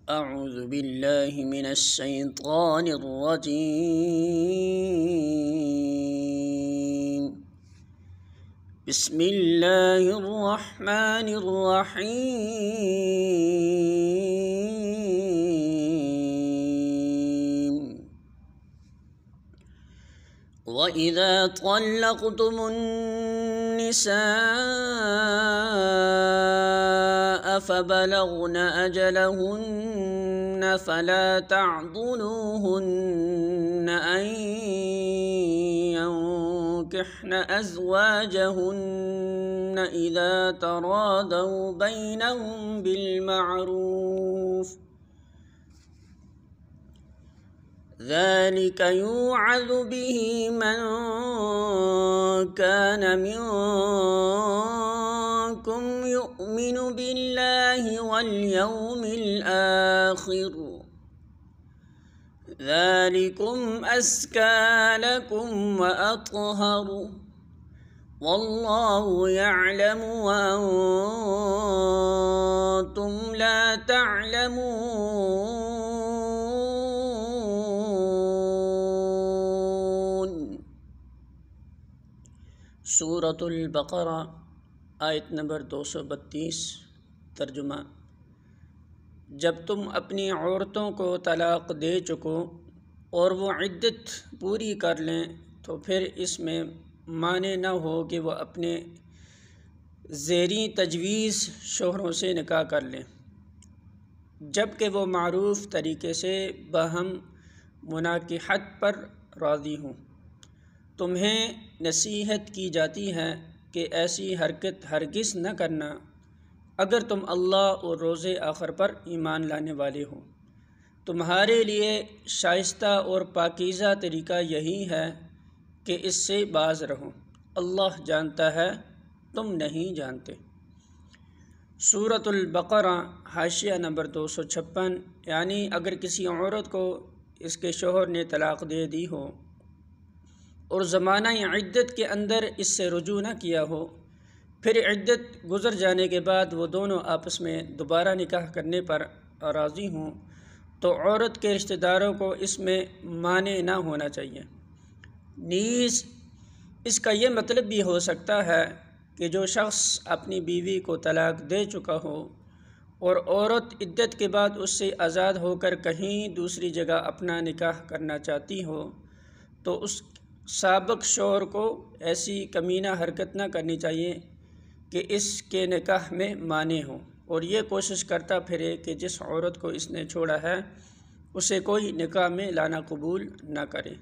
أعوذ بالله من الشيطان الرجيم. بسم الله الرحمن الرحيم. وإذا طلقتم النساء فبلغن أجلهن فلا تعضلوهن أن ينكحن أزواجهن إذا تراضوا بينهم بالمعروف، ذلك يوعظ به من كان منكم يؤمن بالله واليوم الآخر، ذلكم أزكى لكم وأطهر، والله يعلم وأنتم لا تعلمون. سورۃ البقرہ آیت نمبر 232۔ ترجمہ: جب تم اپنی عورتوں کو طلاق دے چکو اور وہ عدت پوری کر لیں تو پھر اس میں مانع نہ ہو کہ وہ اپنے زیریں تجویز شوہروں سے نکاح کر لیں، جب کہ وہ معروف طریقے سے باہم مناکحت پر راضی ہوں۔ تمہیں نصیحت کی جاتی ہے کہ ایسی حرکت ہرگز نہ کرنا اگر تم اللہ اور روز آخر پر ایمان لانے والے ہو۔ تمہارے لیے شائستہ اور پاکیزہ طریقہ یہی ہے کہ اس سے باز رہو، اللہ جانتا ہے تم نہیں جانتے۔ سورۃ البقرہ حاشیہ نمبر 256، یعنی اگر کسی عورت کو اس کے شوہر نے طلاق دے دی ہو اور زمانہ عدت کے اندر اس سے رجوع نہ کیا ہو، پھر عدت گزر جانے کے بعد وہ دونوں آپس میں دوبارہ نکاح کرنے پر راضی ہوں تو عورت کے رشتہ داروں کو اس میں مانع نہ ہونا چاہیے۔ نیز اس کا یہ مطلب بھی ہو سکتا ہے کہ جو شخص اپنی بیوی کو طلاق دے چکا ہو اور عورت عدت کے بعد اس سے آزاد ہو کر کہیں دوسری جگہ اپنا نکاح کرنا چاہتی ہو تو اس سابق شوہر کو ایسی کمینہ حرکت نہ کرنی چاہیے کہ اس کے نکاح میں مانع ہو، اور یہ کوشش کرتا پھرے کہ جس عورت کو اس نے چھوڑا ہے اسے کوئی نکاح میں لانا قبول نہ کرے۔